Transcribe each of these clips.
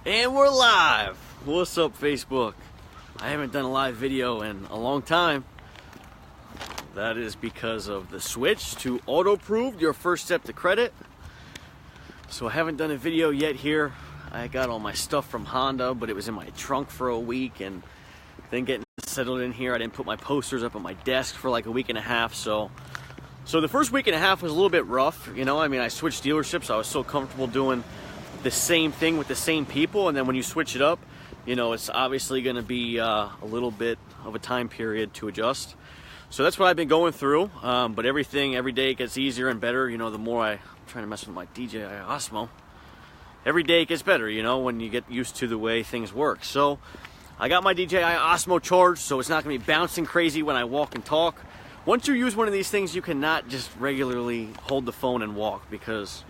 And we're live! What's up, Facebook? I haven't done a live video in a long time. That is because of the switch to AutoPROVED, your first step to credit. So I haven't done a video yet here. I got all my stuff from Honda, but it was in my trunk for a week, and then getting settled in here, I didn't put my posters up on my desk for like a week and a half. So the first week and a half was a little bit rough, you know. I mean, I switched dealerships. I was so comfortable doing the same thing with the same people, and then when you switch it up, you know, it's obviously going to be a little bit of a time period to adjust. So that's what I've been going through, but every day it gets easier and better. You know, the more I'm trying to mess with my DJI Osmo, every day it gets better, you know, when you get used to the way things work. So I got my DJI Osmo charged, so it's not going to be bouncing crazy when I walk and talk. Once you use one of these things, you cannot just regularly hold the phone and walk, because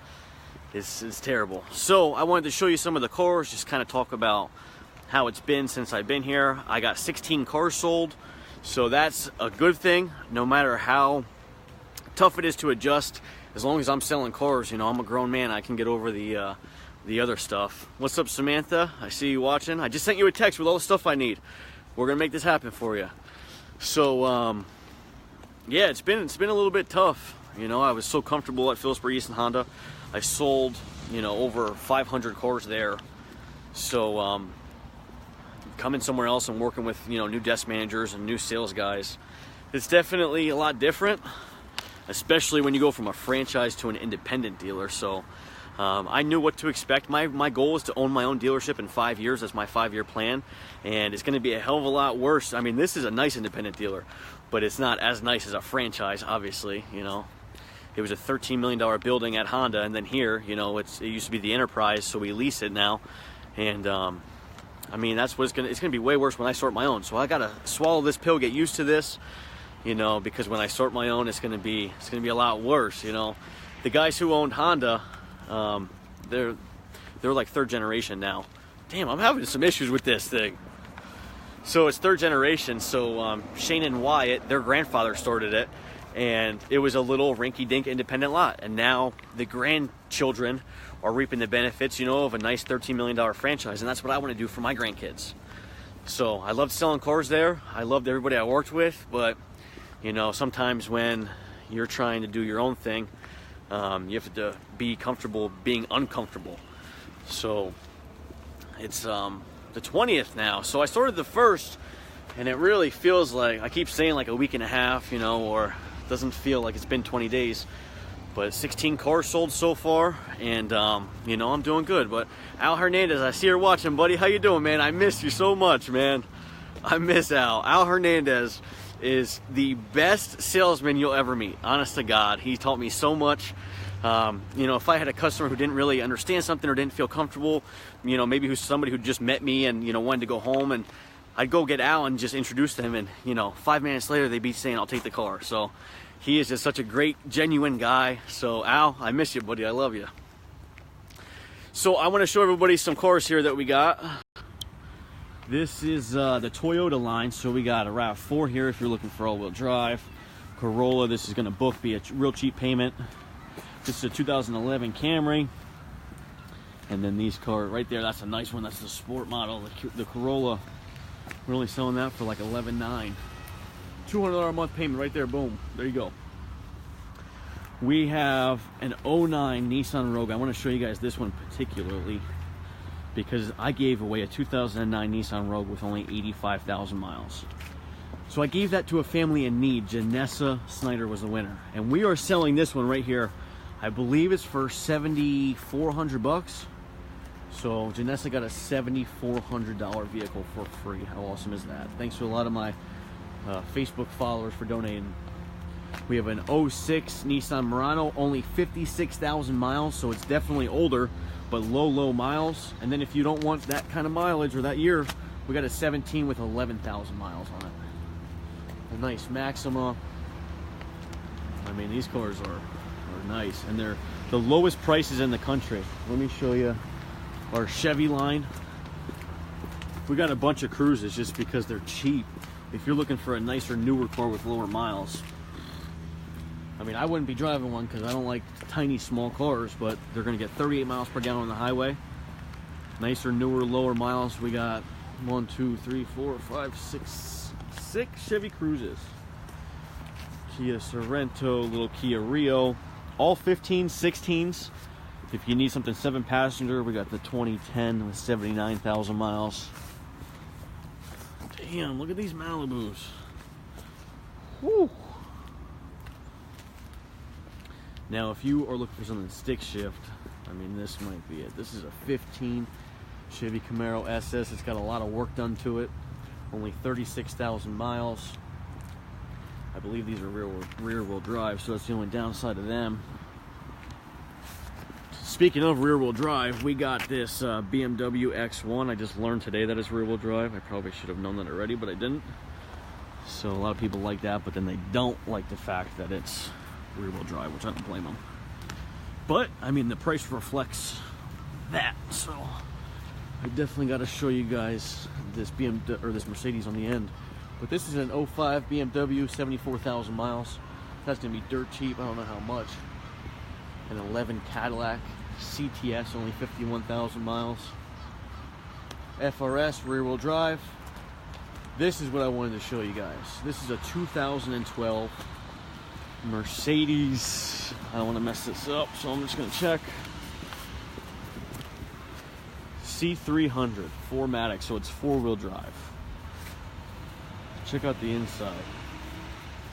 it's terrible. So I wanted to show you some of the cars, just kind of talk about how it's been since I've been here. I got 16 cars sold, so that's a good thing. No matter how tough it is to adjust, as long as I'm selling cars, you know, I'm a grown man, I can get over the other stuff. What's up, Samantha? I see you watching. I just sent you a text with all the stuff I need. We're gonna make this happen for you. So yeah, it's been a little bit tough. You know, I was so comfortable at Phillipsburg East and Honda. I sold, you know, over 500 cars there. So coming somewhere else and working with, you know, new desk managers and new sales guys, it's definitely a lot different, especially when you go from a franchise to an independent dealer. So I knew what to expect. My goal is to own my own dealership in 5 years. That's my 5-year plan, and it's going to be a hell of a lot worse. I mean, this is a nice independent dealer, but it's not as nice as a franchise, obviously. You know, it was a $13 million building at Honda, and then here, you know, it used to be the Enterprise, so we lease it now. And I mean, that's what it's gonna be way worse when I start my own. So I gotta swallow this pill, get used to this, you know, because when I start my own, it's gonna be a lot worse. You know, the guys who owned Honda, they're like third generation now. Damn, I'm having some issues with this thing. So it's third generation. So Shane and Wyatt, their grandfather started it, and it was a little rinky-dink independent lot. And now the grandchildren are reaping the benefits, you know, of a nice $13 million franchise. And that's what I want to do for my grandkids. So I loved selling cars there. I loved everybody I worked with. But, you know, sometimes when you're trying to do your own thing, you have to be comfortable being uncomfortable. So it's the 20th now. So I started the 1st, and it really feels like, I keep saying like a week and a half, you know, or it doesn't feel like it's been 20 days. But 16 cars sold so far, and you know, I'm doing good. But Al Hernandez, I see her watching, buddy. How you doing, man? I miss you so much, man. I miss Al. Al Hernandez is the best salesman you'll ever meet. Honest to God, he taught me so much. You know, if I had a customer who didn't really understand something or didn't feel comfortable, you know, maybe who's somebody who just met me and, you know, wanted to go home, and I'd go get Al and just introduce them, and, you know, 5 minutes later they'd be saying, I'll take the car. So he is just such a great, genuine guy. So Al, I miss you, buddy. I love you. So I want to show everybody some cars here that we got. This is the Toyota line. So we got a RAV4 here if you're looking for all-wheel drive. Corolla, this is going to be a real cheap payment. This is a 2011 Camry. And then these cars right there, that's a nice one. That's the sport model. The Corolla, we're only selling that for like $11,900. $200 a month payment right there. Boom. There you go. We have an 09 Nissan Rogue. I want to show you guys this one particularly because I gave away a 2009 Nissan Rogue with only 85,000 miles. So I gave that to a family in need. Janessa Snyder was the winner. And we are selling this one right here. I believe it's for $7,400. So Janessa got a $7,400 vehicle for free. How awesome is that? Thanks to a lot of my Facebook followers for donating. We have an 06 Nissan Murano, only 56,000 miles, so it's definitely older, but low miles. And then if you don't want that kind of mileage or that year, we got a 17 with 11,000 miles on it. A nice Maxima. I mean, these cars are nice, and they're the lowest prices in the country. Let me show you our Chevy line. We got a bunch of Cruises just because they're cheap. If you're looking for a nicer, newer car with lower miles, I mean, I wouldn't be driving one because I don't like tiny, small cars, but they're going to get 38 miles per gallon on the highway. Nicer, newer, lower miles. We got 1, 2, 3, 4, 5, 6 Chevy Cruzes. Kia Sorento, little Kia Rio. All 15s, 16s. If you need something 7-passenger, we got the 2010 with 79,000 miles. Damn, look at these Malibus. Whew. Now, if you are looking for something stick shift, I mean, this might be it. This is a 15 Chevy Camaro SS. It's got a lot of work done to it. Only 36,000 miles. I believe these are rear-wheel drive, so that's the only downside of them. Speaking of rear-wheel drive, we got this BMW X1. I just learned today that it's rear-wheel drive. I probably should have known that already, but I didn't. So a lot of people like that, but then they don't like the fact that it's rear-wheel drive, which I don't blame them. But I mean, the price reflects that, so I definitely got to show you guys this BMW or this Mercedes on the end. But this is an 05 BMW, 74,000 miles. That's gonna be dirt cheap. I don't know how much. An 11 Cadillac CTS, only 51,000 miles. FRS, rear-wheel drive. This is what I wanted to show you guys. This is a 2012 Mercedes. I don't want to mess this up, so I'm just going to check. C300 4MATIC, so it's 4-wheel drive. Check out the inside.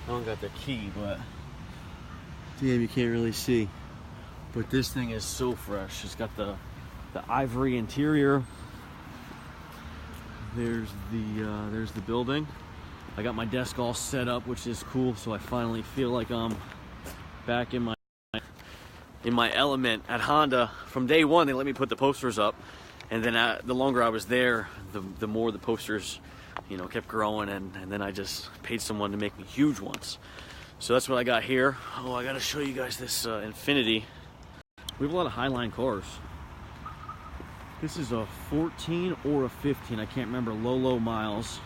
I don't got the key, but damn, you can't really see. But this thing is so fresh. It's got the ivory interior. There's the building. I got my desk all set up, which is cool. So I finally feel like I'm back in my element at Honda. From day one, they let me put the posters up, and then the longer I was there, the more the posters, you know, kept growing, and then I just paid someone to make me huge ones. So that's what I got here. Oh, I got to show you guys this Infiniti. We have a lot of Highline cars. This is a 14 or a 15. I can't remember. Low miles.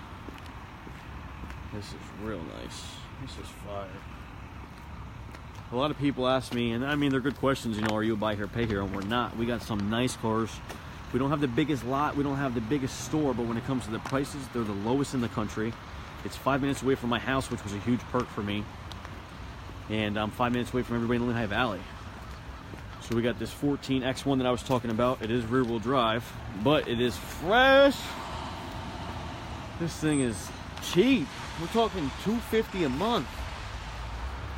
This is real nice. This is fire. A lot of people ask me, and I mean, they're good questions, you know, are you a buy here, pay here? And we're not. We got some nice cars. We don't have the biggest lot. We don't have the biggest store, but when it comes to the prices, they're the lowest in the country. It's 5 minutes away from my house, which was a huge perk for me. And I'm 5 minutes away from everybody in Lehigh Valley. So we got this 14 X1 that I was talking about. It is rear-wheel drive, but it is fresh. This thing is cheap. We're talking $250 a month.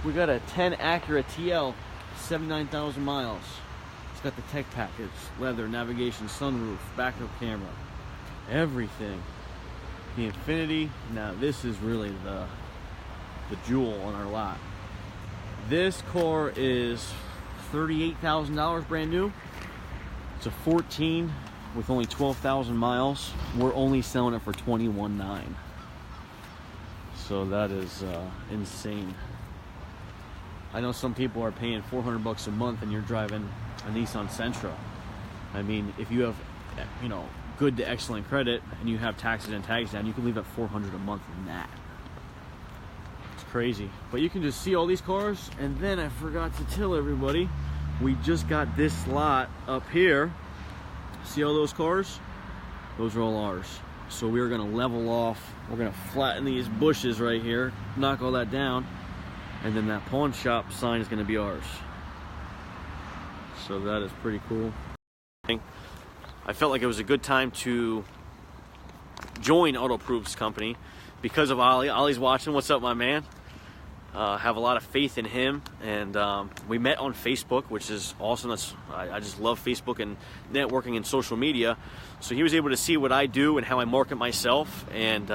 We got a 10 Acura TL, 79,000 miles. It's got the tech package, leather, navigation, sunroof, backup camera, everything. The Infiniti. Now this is really the jewel on our lot. This car is $38,000 brand new. It's a 14 with only 12,000 miles. We're only selling it for $21,900. So that is insane. I know some people are paying $400 a month and you're driving a Nissan Sentra. I mean, if you have, you know, good to excellent credit and you have taxes and tags down, you can leave at $400 a month in that. Crazy. But you can just see all these cars. And then I forgot to tell everybody, we just got this lot up here. See all those cars? Those are all ours. So we're gonna level off. We're gonna flatten these bushes right here, knock all that down, and then that pawn shop sign is gonna be ours. So that is pretty cool. I felt like it was a good time to join AutoPROVED's company because of Ollie. Ollie's watching. What's up, my man? Have a lot of faith in him, and we met on Facebook, which is awesome. I just love Facebook and networking and social media. So he was able to see what I do and how I market myself, and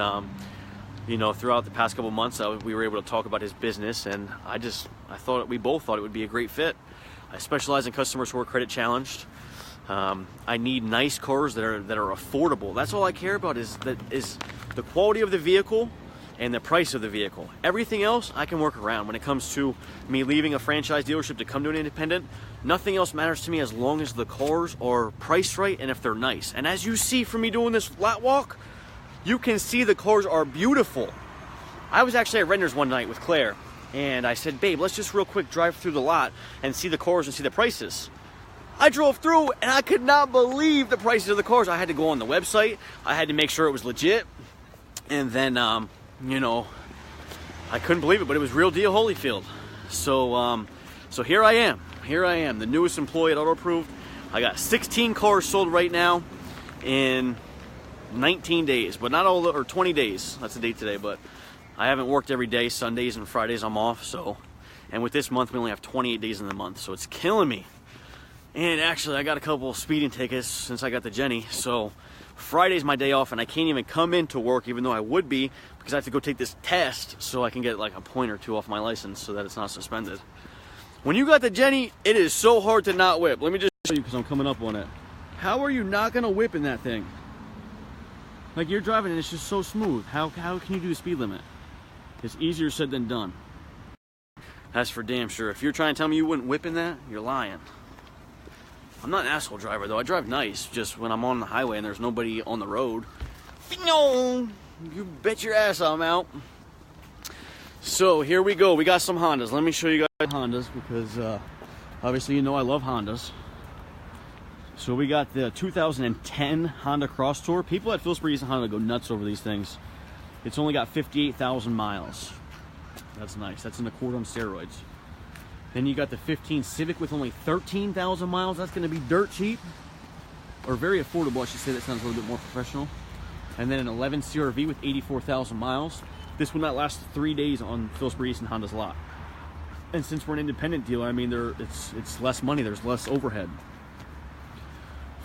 you know, throughout the past couple months, we were able to talk about his business, and we both thought it would be a great fit. I specialize in customers who are credit challenged. I need nice cars that are affordable. That's all I care about is the quality of the vehicle and the price of the vehicle. Everything else I can work around. When it comes to me leaving a franchise dealership to come to an independent, nothing else matters to me as long as the cars are priced right and if they're nice. And as you see from me doing this flat walk, you can see the cars are beautiful. I was actually at Render's one night with Claire, and I said, babe, let's just real quick drive through the lot and see the cars and see the prices. I drove through and I could not believe the prices of the cars. I had to go on the website. I had to make sure it was legit. And then, you know, I couldn't believe it, but it was real deal Holyfield. So, so here I am. Here I am, the newest employee at AutoPROVED. I got 16 cars sold right now in 19 days, but not all, or 20 days. That's the date today, but I haven't worked every day. Sundays and Fridays I'm off, so. And with this month, we only have 28 days in the month, so it's killing me. And actually, I got a couple of speeding tickets since I got the Jenny, so Friday's my day off, and I can't even come into work, even though I would be, because I have to go take this test so I can get like a point or two off my license so that it's not suspended. When you got the Jenny, it is so hard to not whip. Let me just show you because I'm coming up on it. How are you not gonna whip in that thing? Like, you're driving and it's just so smooth. How can you do the speed limit? It's easier said than done. That's for damn sure. If you're trying to tell me you wouldn't whip in that, you're lying. I'm not an asshole driver though. I drive nice, just when I'm on the highway and there's nobody on the road. You bet your ass I'm out. So here we go. We got some Hondas. Let me show you guys Hondas because obviously you know I love Hondas. So we got the 2010 Honda Cross Tour. People at Phillipsburg East and Honda go nuts over these things. It's only got 58,000 miles. That's nice. That's an Accord on steroids. Then you got the 15 Civic with only 13,000 miles. That's going to be dirt cheap. Or very affordable, I should say. That sounds a little bit more professional. And then an 11 CRV with 84,000 miles. This will not last 3 days on Phillipsburg East and Honda's lot. And since we're an independent dealer, I mean, it's less money. There's less overhead.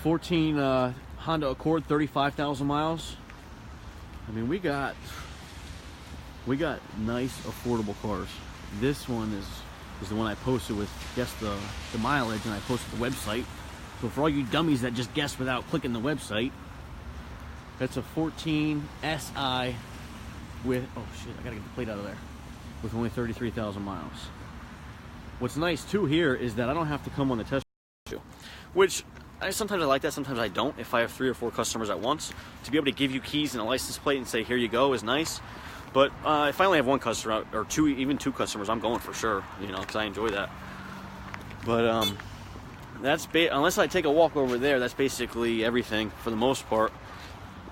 14 Honda Accord, 35,000 miles. I mean, we got nice, affordable cars. This one is the one I posted with, guess the mileage, and I posted the website. So for all you dummies that just guess without clicking the website, that's a 14 SI with, oh shit, I gotta get the plate out of there, with only 33,000 miles. What's nice too here is that I don't have to come on the test drive, which sometimes I like that, sometimes I don't. If I have 3 or 4 customers at once, to be able to give you keys and a license plate and say, here you go, is nice. But if I only have 1 customer, or 2, even 2 customers, I'm going for sure, you know, because I enjoy that. But that's unless I take a walk over there, that's basically everything for the most part.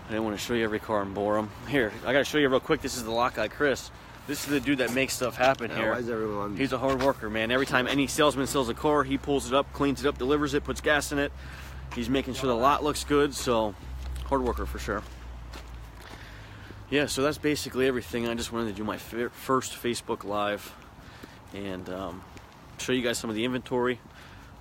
I didn't want to show you every car and bore them. Here, I got to show you real quick. This is the lot guy, Chris. This is the dude that makes stuff happen here. Why is everyone? He's a hard worker, man. Every time any salesman sells a car, he pulls it up, cleans it up, delivers it, puts gas in it. He's making sure the lot looks good, so hard worker for sure. Yeah, so that's basically everything. I just wanted to do my first Facebook Live and show you guys some of the inventory,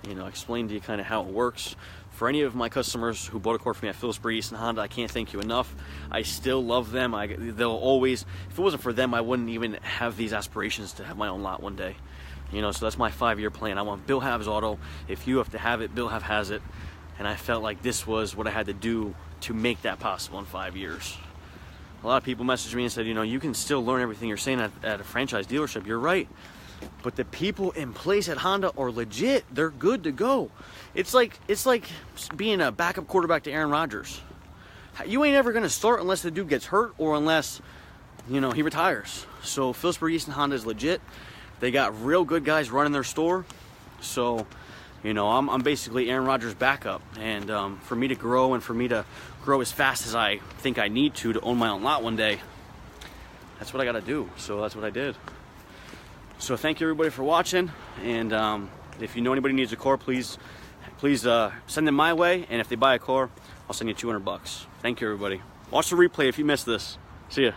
you know, explain to you kind of how it works. For any of my customers who bought a car from me at Phillipsburg East and Honda, I can't thank you enough. I still love them. They'll always, if it wasn't for them, I wouldn't even have these aspirations to have my own lot one day. You know, so that's my 5-year plan. I want Bill Hav's auto. If you have to have it, Bill Have has it. And I felt like this was what I had to do to make that possible in 5 years. A lot of people messaged me and said, you know, you can still learn everything you're saying at a franchise dealership. You're right. But the people in place at Honda are legit. They're good to go. It's like being a backup quarterback to Aaron Rodgers. You ain't ever going to start unless the dude gets hurt or unless, you know, he retires. So Phillipsburg East and Honda is legit. They got real good guys running their store. So, you know, I'm basically Aaron Rodgers' backup. And for me to grow and for me to grow as fast as I think I need to own my own lot one day, that's what I got to do. So that's what I did. So thank you everybody for watching. And if you know anybody needs a car, please send them my way. And if they buy a car, I'll send you $200. Thank you everybody. Watch the replay if you missed this. See ya.